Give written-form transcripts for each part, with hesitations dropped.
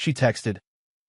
She texted,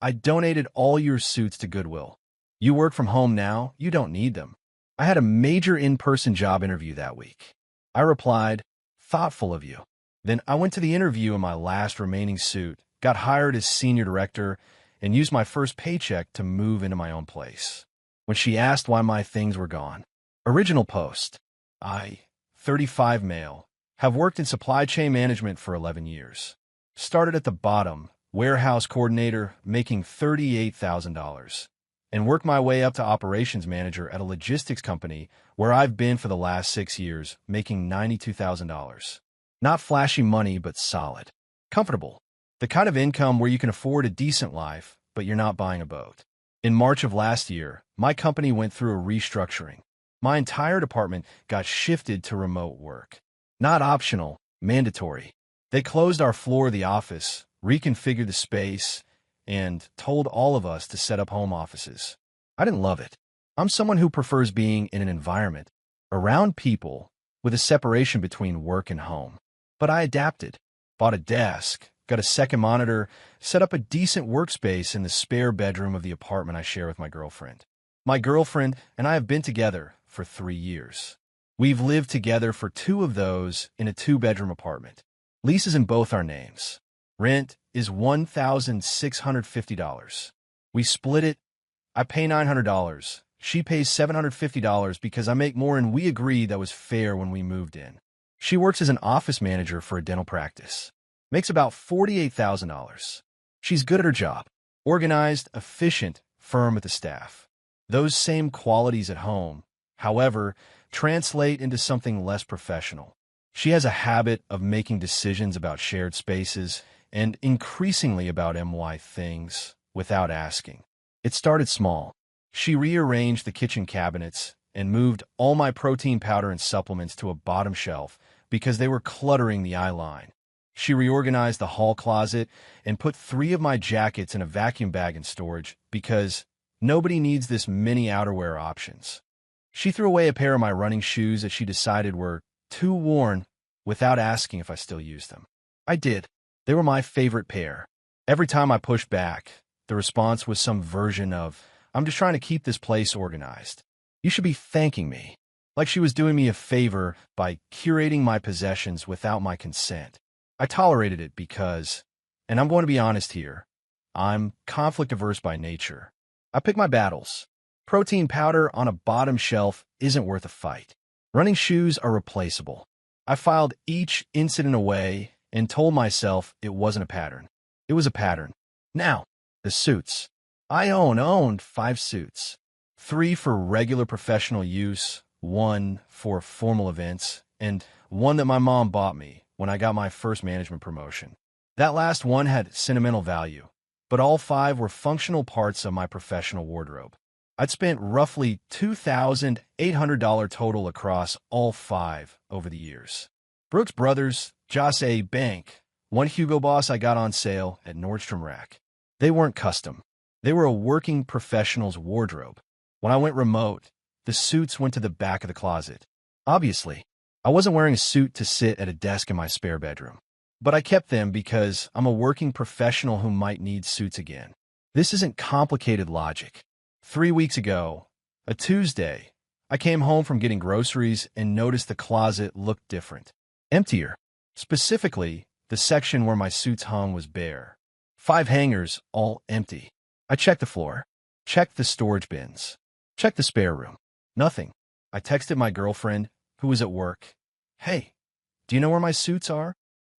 "I donated all your suits to Goodwill. You work from home now, you don't need them." I had a major in-person job interview that week. I replied, "Thoughtful of you." Then I went to the interview in my last remaining suit, got hired as senior director, and used my first paycheck to move into my own place. When she asked why my things were gone, original post, I, 35 male, have worked in supply chain management for 11 years. Started at the bottom, warehouse coordinator, making $38,000, and worked my way up to operations manager at a logistics company where I've been for the last 6 years, making $92,000. Not flashy money, but solid. Comfortable. The kind of income where you can afford a decent life, but you're not buying a boat. In March of last year, my company went through a restructuring. My entire department got shifted to remote work. Not optional, mandatory. They closed our floor of the office, reconfigured the space, and told all of us to set up home offices. I didn't love it. I'm someone who prefers being in an environment, around people, with a separation between work and home. But I adapted, bought a desk, got a second monitor, set up a decent workspace in the spare bedroom of the apartment I share with my girlfriend. My girlfriend and I have been together for 3 years. We've lived together for 2 of those in a 2-bedroom apartment. Lease is in both our names. Rent is $1,650. We split it. I pay $900. She pays $750 because I make more, and we agreed that was fair when we moved in. She works as an office manager for a dental practice. Makes about $48,000. She's good at her job. Organized, efficient, firm with the staff. Those same qualities at home, however, translate into something less professional. She has a habit of making decisions about shared spaces and increasingly about MY things without asking. It started small. She rearranged the kitchen cabinets and moved all my protein powder and supplements to a bottom shelf because they were cluttering the eye line. She reorganized the hall closet and put 3 of my jackets in a vacuum bag in storage because nobody needs this many outerwear options. She threw away a pair of my running shoes that she decided were too worn without asking if I still used them. I did. They were my favorite pair. Every time I pushed back, the response was some version of, "I'm just trying to keep this place organized. You should be thanking me." Like she was doing me a favor by curating my possessions without my consent. I tolerated it because, and I'm going to be honest here, I'm conflict-averse by nature. I pick my battles. Protein powder on a bottom shelf isn't worth a fight. Running shoes are replaceable. I filed each incident away and told myself it wasn't a pattern. It was a pattern. Now, the suits. I owned 5 suits. 3 for regular professional use, 1 for formal events, and 1 that my mom bought me when I got my first management promotion. That last one had sentimental value, but all 5 were functional parts of my professional wardrobe. I'd spent roughly $2,800 total across all 5 over the years. Brooks Brothers, Joss A. Bank, 1 Hugo Boss I got on sale at Nordstrom Rack. They weren't custom. They were a working professional's wardrobe. When I went remote, the suits went to the back of the closet. Obviously, I wasn't wearing a suit to sit at a desk in my spare bedroom. But I kept them because I'm a working professional who might need suits again. This isn't complicated logic. 3 weeks ago, a Tuesday, I came home from getting groceries and noticed the closet looked different. Emptier. Specifically, the section where my suits hung was bare. 5 hangers, all empty. I checked the floor, checked the storage bins, checked the spare room. Nothing. I texted my girlfriend, who was at work. "Hey, do you know where my suits are?"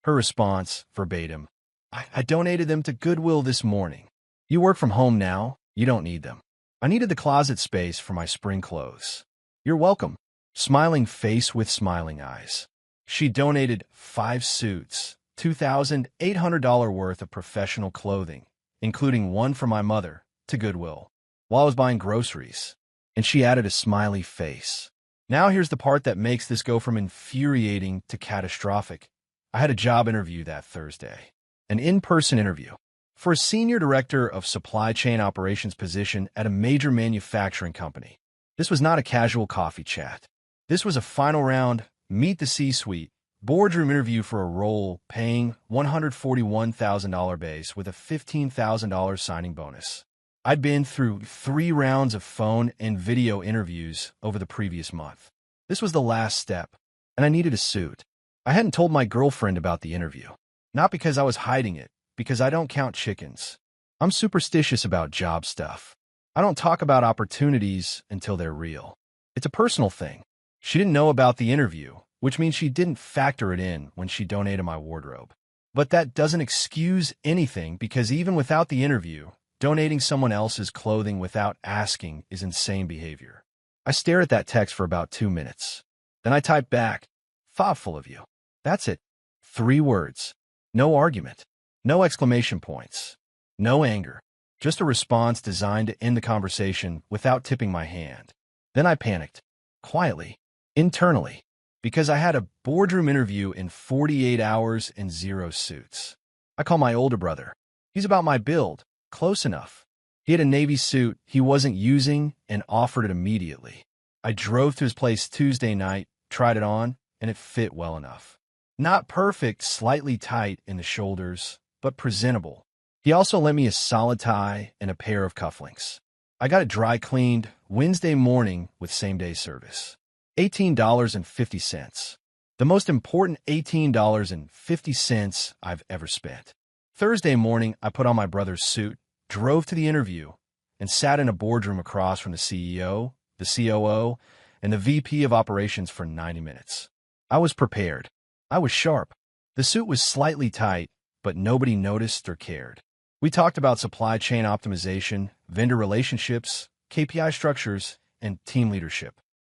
Her response, verbatim, I donated them to Goodwill this morning. You work from home now, you don't need them. I needed the closet space for my spring clothes. You're welcome. Smiling face with smiling eyes. She donated 5 suits, $2,800 worth of professional clothing, including 1 for my mother, to Goodwill, while I was buying groceries. And she added a smiley face. Now here's the part that makes this go from infuriating to catastrophic. I had a job interview that Thursday. An in-person interview. For a senior director of supply chain operations position at a major manufacturing company. This was not a casual coffee chat. This was a final round, meet the C-suite, Boardroom interview for a role paying $141,000 base with a $15,000 signing bonus. I'd been through 3 rounds of phone and video interviews over the previous month. This was the last step, and I needed a suit. I hadn't told my girlfriend about the interview. Not because I was hiding it, because I don't count chickens. I'm superstitious about job stuff. I don't talk about opportunities until they're real. It's a personal thing. She didn't know about the interview, which means she didn't factor it in when she donated my wardrobe. But that doesn't excuse anything, because even without the interview, donating someone else's clothing without asking is insane behavior. I stare at that text for about 2 minutes. Then I type back, "Thoughtful of you." That's it. 3 words. No argument. No exclamation points. No anger. Just a response designed to end the conversation without tipping my hand. Then I panicked. Quietly. Internally. Because I had a boardroom interview in 48 hours and 0 suits. I call my older brother. He's about my build. Close enough. He had a Navy suit he wasn't using and offered it immediately. I drove to his place Tuesday night, tried it on, and it fit well enough. Not perfect, slightly tight in the shoulders, but presentable. He also lent me a solid tie and a pair of cufflinks. I got it dry cleaned Wednesday morning with same-day service. $18.50. The most important $18.50 I've ever spent. Thursday morning, I put on my brother's suit, drove to the interview, and sat in a boardroom across from the CEO, the COO, and the VP of operations for 90 minutes. I was prepared. I was sharp. The suit was slightly tight, but nobody noticed or cared. We talked about supply chain optimization, vendor relationships, KPI structures, and team leadership.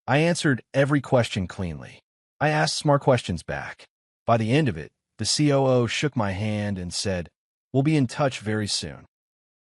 I answered every question cleanly. I asked smart questions back. By the end of it, the COO shook my hand and said, "We'll be in touch very soon."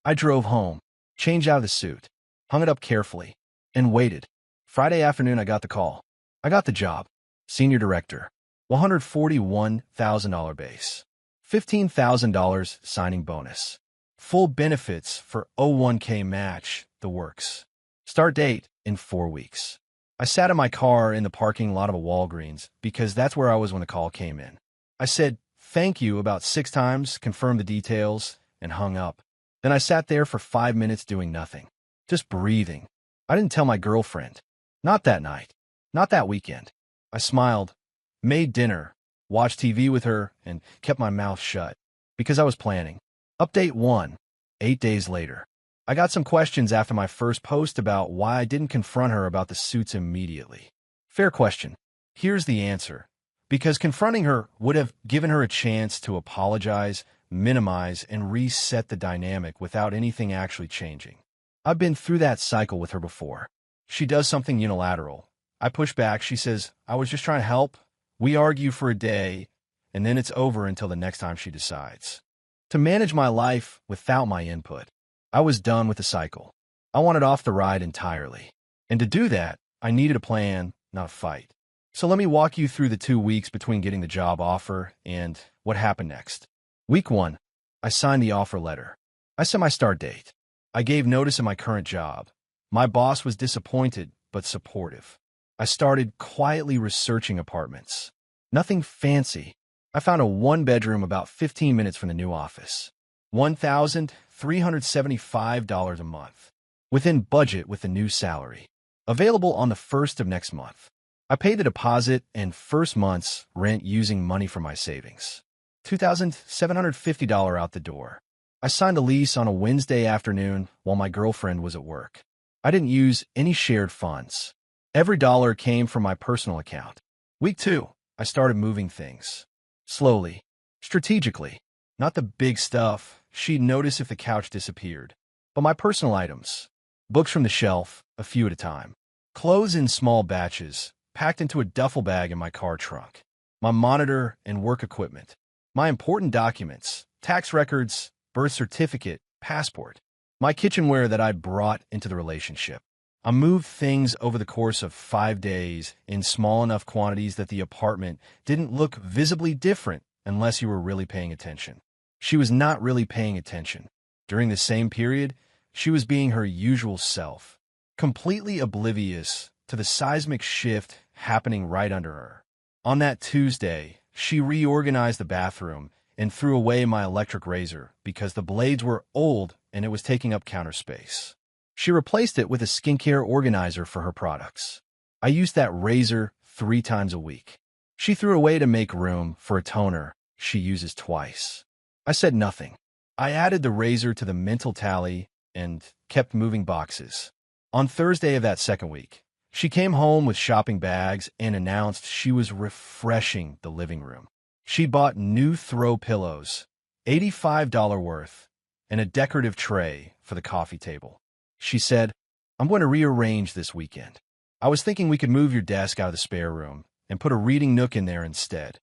I drove home, changed out of the suit, hung it up carefully, and waited. Friday afternoon, I got the call. I got the job. Senior director. $141,000 base. $15,000 signing bonus. Full benefits for 01k match, the works. Start date in 4 weeks. I sat in my car in the parking lot of a Walgreens because that's where I was when the call came in. I said, "Thank you," about 6 times, confirmed the details, and hung up. Then I sat there for 5 minutes doing nothing, just breathing. I didn't tell my girlfriend. Not that night. Not that weekend. I smiled, made dinner, watched TV with her, and kept my mouth shut because I was planning. Update 1. 8 days later. I got some questions after my first post about why I didn't confront her about the suits immediately. Fair question. Here's the answer. Because confronting her would have given her a chance to apologize, minimize, and reset the dynamic without anything actually changing. I've been through that cycle with her before. She does something unilateral. I push back. She says, "I was just trying to help." We argue for a day, and then it's over until the next time she decides to manage my life without my input. I was done with the cycle. I wanted off the ride entirely. And to do that, I needed a plan, not a fight. So let me walk you through the 2 weeks between getting the job offer and what happened next. Week 1, I signed the offer letter. I set my start date. I gave notice of my current job. My boss was disappointed, but supportive. I started quietly researching apartments. Nothing fancy. I found a 1-bedroom about 15 minutes from the new office. $1,375 a month. Within budget with the new salary. Available on the 1st of next month. I paid the deposit and first month's rent using money from my savings. $2,750 out the door. I signed the lease on a Wednesday afternoon while my girlfriend was at work. I didn't use any shared funds. Every dollar came from my personal account. Week 2, I started moving things. Slowly. Strategically. Not the big stuff. She'd notice if the couch disappeared. But my personal items. Books from the shelf, a few at a time. Clothes in small batches, packed into a duffel bag in my car trunk. My monitor and work equipment. My important documents, tax records, birth certificate, passport. My kitchenware that I'd brought into the relationship. I moved things over the course of 5 days in small enough quantities that the apartment didn't look visibly different unless you were really paying attention. She was not really paying attention. During the same period, she was being her usual self, completely oblivious to the seismic shift happening right under her. On that Tuesday, She reorganized the bathroom and threw away my electric razor because the blades were old and it was taking up counter space. She replaced it with a skincare organizer for her products. I used that razor 3 times a week. She threw away to make room for a toner she uses twice. I said nothing. I added the razor to the mental tally and kept moving boxes. On Thursday of that second week, she came home with shopping bags and announced she was refreshing the living room. She bought new throw pillows, $85 worth, and a decorative tray for the coffee table. She said, "I'm going to rearrange this weekend. I was thinking we could move your desk out of the spare room and put a reading nook in there instead."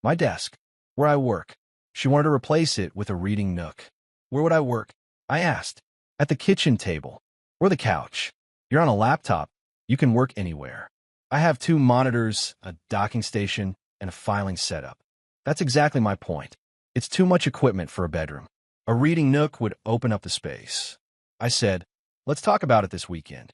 My desk, where I work. She wanted to replace it with a reading nook. Where would I work? I asked. At the kitchen table or the couch. You're on a laptop. You can work anywhere. I have 2 monitors, a docking station, and a filing setup. That's exactly my point. It's too much equipment for a bedroom. A reading nook would open up the space. I said, "Let's talk about it this weekend."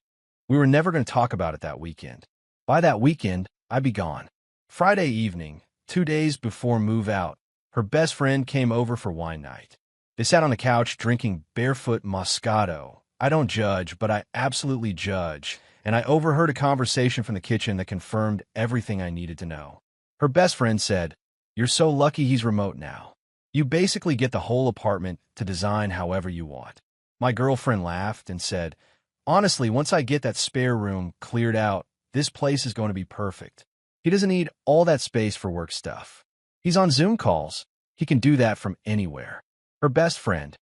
We were never going to talk about it that weekend. By that weekend, I'd be gone. Friday evening, 2 days before move out, her best friend came over for wine night. They sat on the couch drinking barefoot Moscato. I don't judge, but I absolutely judge, and I overheard a conversation from the kitchen that confirmed everything I needed to know. Her best friend said, "You're so lucky he's remote now. You basically get the whole apartment to design however you want." My girlfriend laughed and said, "Honestly, once I get that spare room cleared out, this place is going to be perfect. He doesn't need all that space for work stuff. He's on Zoom calls. He can do that from anywhere." Her best friend,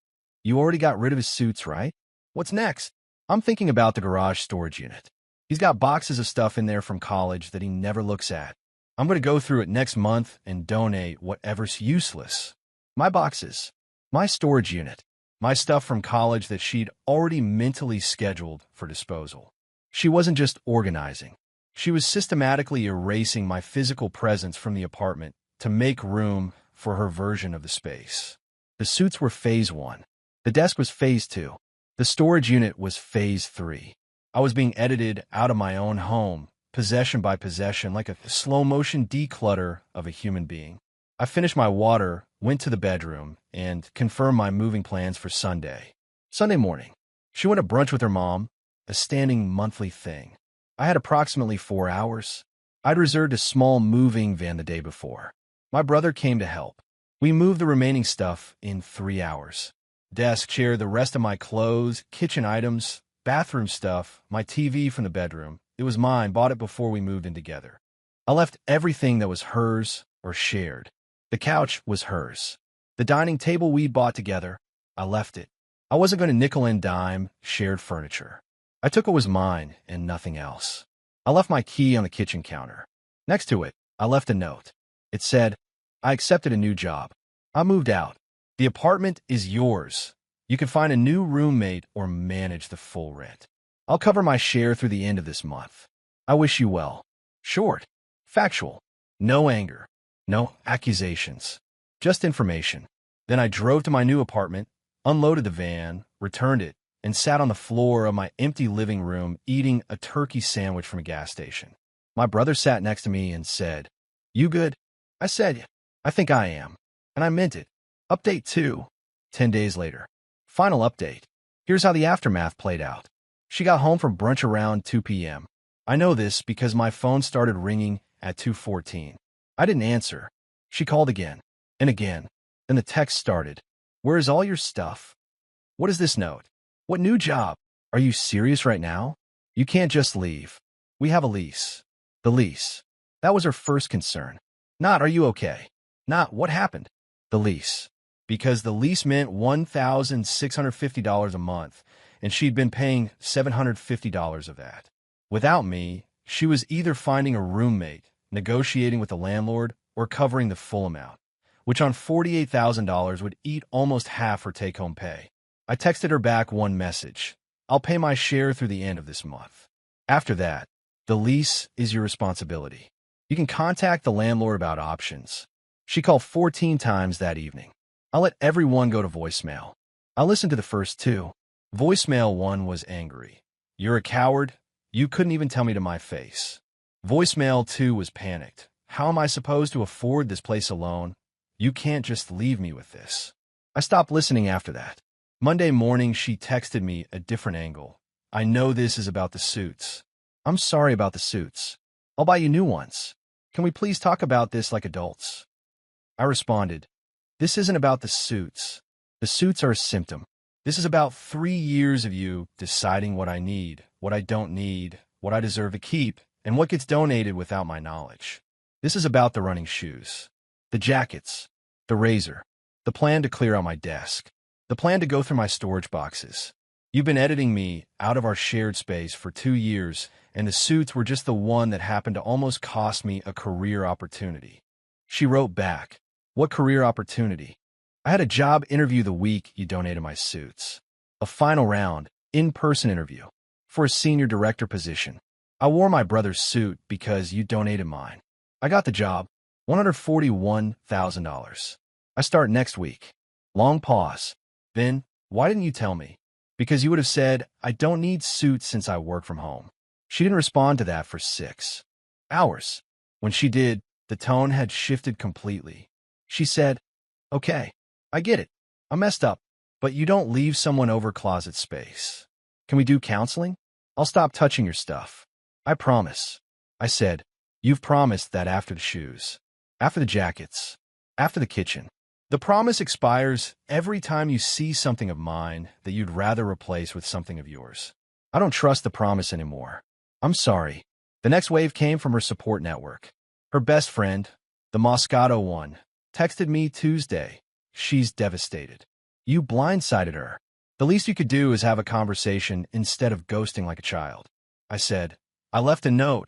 "You already got rid of his suits, right? What's next?" I'm thinking about the garage storage unit. He's got boxes of stuff in there from college that he never looks at. I'm going to go through it next month and donate whatever's useless. My boxes, my storage unit, my stuff from college that she'd already mentally scheduled for disposal. She wasn't just organizing. She was systematically erasing my physical presence from the apartment to make room for her version of the space. The suits were phase 1. The desk was phase 2. The storage unit was phase 3. I was being edited out of my own home, possession by possession, like a slow-motion declutter of a human being. I finished my water, went to the bedroom, and confirmed my moving plans for Sunday. Sunday morning, she went to brunch with her mom, a standing monthly thing. I had approximately 4 hours. I'd reserved a small moving van the day before. My brother came to help. We moved the remaining stuff in 3 hours. Desk, chair, the rest of my clothes, kitchen items, bathroom stuff, my TV from the bedroom. It was mine, bought it before we moved in together. I left everything that was hers or shared. The couch was hers. The dining table we bought together, I left it. I wasn't going to nickel and dime shared furniture. I took what was mine and nothing else. I left my key on the kitchen counter. Next to it, I left a note. It said, "I accepted a new job. I moved out. The apartment is yours. You can find a new roommate or manage the full rent. I'll cover my share through the end of this month. I wish you well." Short, factual, no anger, no accusations, just information. Then I drove to my new apartment, unloaded the van, returned it, and sat on the floor of my empty living room eating a turkey sandwich from a gas station. My brother sat next to me and said, "You good?" I said, "I think I am." And I meant it. Update 2. 10 days later. Final update. Here's how the aftermath played out. She got home from brunch around 2 p.m. I know this because my phone started ringing at 2:14. I didn't answer. She called again and again. Then the text started. "Where is all your stuff? What is this note? What new job? Are you serious right now? You can't just leave. We have a lease." The lease. That was her first concern. Not, "Are you okay?" Not, "What happened?" The lease. Because the lease meant $1,650 a month, and she'd been paying $750 of that. Without me, she was either finding a roommate, negotiating with the landlord, or covering the full amount, which on $48,000 would eat almost half her take-home pay. I texted her back one message. "I'll pay my share through the end of this month. After that, the lease is your responsibility. You can contact the landlord about options." She called 14 times that evening. I let everyone go to voicemail. I listened to the first 2. Voicemail 1 was angry. "You're a coward. You couldn't even tell me to my face." Voicemail 2 was panicked. How am I supposed to afford this place alone? You can't just leave me with this. I stopped listening after that. Monday morning, she texted me a different angle. I know this is about the suits. I'm sorry about the suits. I'll buy you new ones. Can we please talk about this like adults? I responded, this isn't about the suits. The suits are a symptom. This is about 3 years of you deciding what I need, what I don't need, what I deserve to keep, and what gets donated without my knowledge. This is about the running shoes, the jackets, the razor, the plan to clear out my desk, the plan to go through my storage boxes. You've been editing me out of our shared space for 2 years, and the suits were just the one that happened to almost cost me a career opportunity. She wrote back, what career opportunity? I had a job interview the week you donated my suits. A final round, in-person interview, for a senior director position. I wore my brother's suit because you donated mine. I got the job, $141,000. I start next week. Long pause. Then, why didn't you tell me? Because you would have said, I don't need suits since I work from home. She didn't respond to that for 6 hours. When she did, the tone had shifted completely. She said, okay, I get it. I messed up, but you don't leave someone over closet space. Can we do counseling? I'll stop touching your stuff. I promise. I said, you've promised that after the shoes, after the jackets, after the kitchen. The promise expires every time you see something of mine that you'd rather replace with something of yours. I don't trust the promise anymore. I'm sorry. The next wave came from her support network. Her best friend, the Moscato one, texted me Tuesday. She's devastated. You blindsided her. The least you could do is have a conversation instead of ghosting like a child. I said, I left a note,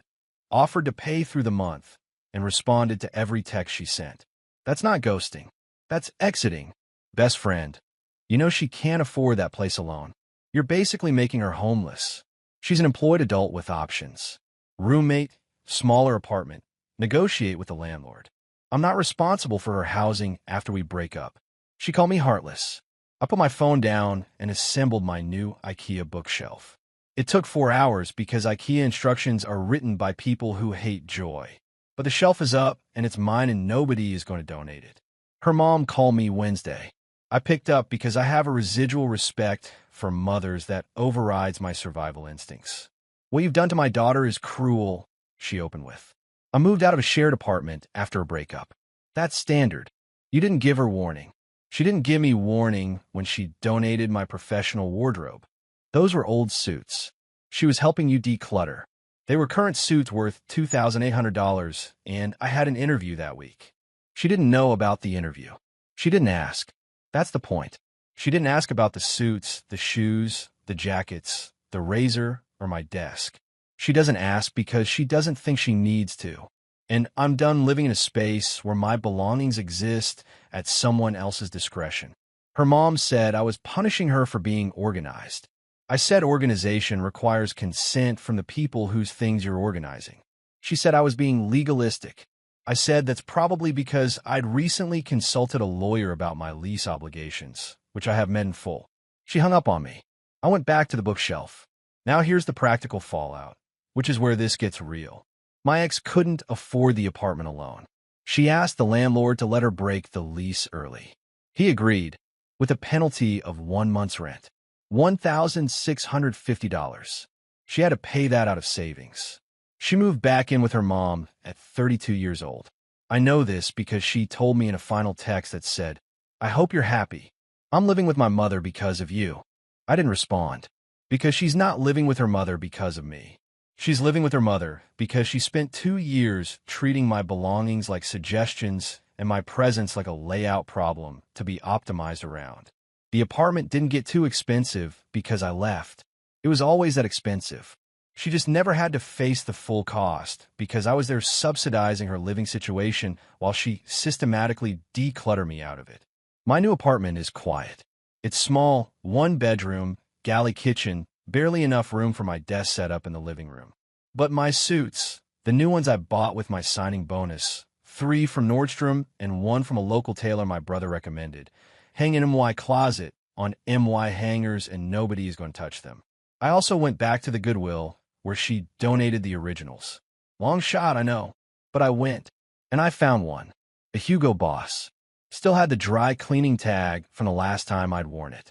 offered to pay through the month, and responded to every text she sent. That's not ghosting. That's exiting. Best friend. You know she can't afford that place alone. You're basically making her homeless. She's an employed adult with options. Roommate, smaller apartment, negotiate with the landlord. I'm not responsible for her housing after we break up. She called me heartless. I put my phone down and assembled my new IKEA bookshelf. It took 4 hours because IKEA instructions are written by people who hate joy. But the shelf is up and it's mine and nobody is going to donate it. Her mom called me Wednesday. I picked up because I have a residual respect for mothers that overrides my survival instincts. What you've done to my daughter is cruel, she opened with. I moved out of a shared apartment after a breakup. That's standard. You didn't give her warning. She didn't give me warning when she donated my professional wardrobe. Those were old suits. She was helping you declutter. They were current suits worth $2,800, and I had an interview that week. She didn't know about the interview. She didn't ask. That's the point. She didn't ask about the suits, the shoes, the jackets, the razor, or my desk. She doesn't ask because she doesn't think she needs to. And I'm done living in a space where my belongings exist at someone else's discretion. Her mom said I was punishing her for being organized. I said organization requires consent from the people whose things you're organizing. She said I was being legalistic. I said that's probably because I'd recently consulted a lawyer about my lease obligations, which I have met in full. She hung up on me. I went back to the bookshelf. Now here's the practical fallout, which is where this gets real. My ex couldn't afford the apartment alone. She asked the landlord to let her break the lease early. He agreed, with a penalty of 1 month's rent, $1,650. She had to pay that out of savings. She moved back in with her mom at 32 years old. I know this because she told me in a final text that said, I hope you're happy. I'm living with my mother because of you. I didn't respond, because she's not living with her mother because of me. She's living with her mother because she spent 2 years treating my belongings like suggestions and my presence like a layout problem to be optimized around. The apartment didn't get too expensive because I left. It was always that expensive. She just never had to face the full cost because I was there subsidizing her living situation while she systematically decluttered me out of it. My new apartment is quiet. It's small, 1 bedroom, galley kitchen, barely enough room for my desk setup in the living room. But my suits, the new ones I bought with my signing bonus, 3 from Nordstrom and 1 from a local tailor my brother recommended, hang in my closet on MY hangers and nobody is going to touch them. I also went back to the Goodwill where she donated the originals. Long shot, I know, but I went. and I found one. A Hugo Boss. Still had the dry cleaning tag from the last time I'd worn it.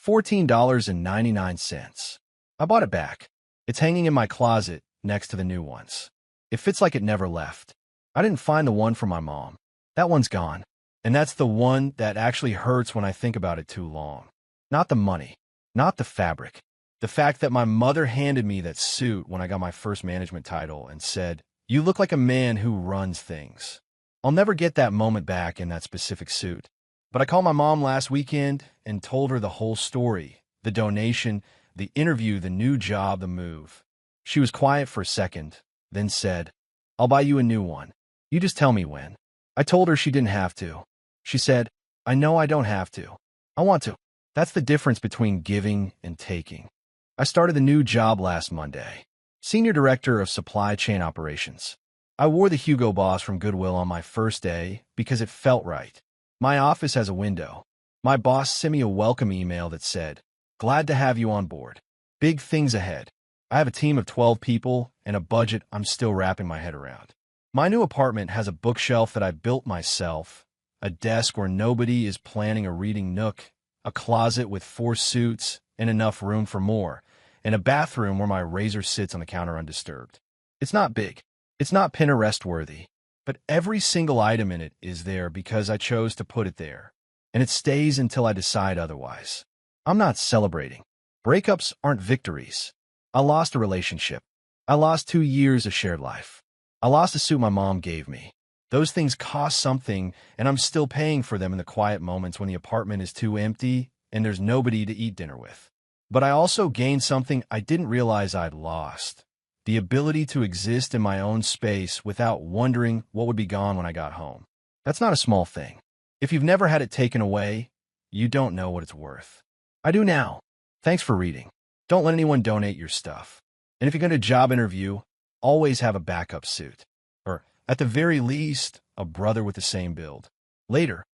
$14.99. I bought it back. It's hanging in my closet next to the new ones. It fits like it never left. I didn't find the one for my mom. That one's gone. And that's the one that actually hurts when I think about it too long. Not the money. Not the fabric. The fact that my mother handed me that suit when I got my first management title and said, "You look like a man who runs things." I'll never get that moment back in that specific suit. But I called my mom last weekend and told her the whole story. The donation, the interview, the new job, the move. She was quiet for a second, then said, "I'll buy you a new one. You just tell me when." I told her she didn't have to. She said, "I know I don't have to. I want to." That's the difference between giving and taking. I started the new job last Monday. Senior Director of Supply Chain Operations. I wore the Hugo Boss from Goodwill on my first day because it felt right. My office has a window. My boss sent me a welcome email that said, "Glad to have you on board. Big things ahead." I have a team of 12 people and a budget I'm still wrapping my head around. My new apartment has a bookshelf that I built myself, a desk where nobody is planning a reading nook, a closet with 4 suits and enough room for more, and a bathroom where my razor sits on the counter undisturbed. It's not big. It's not Pinterest-worthy, but every single item in it is there because I chose to put it there, and it stays until I decide otherwise. I'm not celebrating. Breakups aren't victories. I lost a relationship. I lost 2 years of shared life. I lost a suit my mom gave me. Those things cost something, and I'm still paying for them in the quiet moments when the apartment is too empty and there's nobody to eat dinner with. But I also gained something I didn't realize I'd lost. The ability to exist in my own space without wondering what would be gone when I got home. That's not a small thing. If you've never had it taken away, you don't know what it's worth. I do now. Thanks for reading. Don't let anyone donate your stuff. And if you're going to job interview, always have a backup suit. Or, at the very least, a brother with the same build. Later.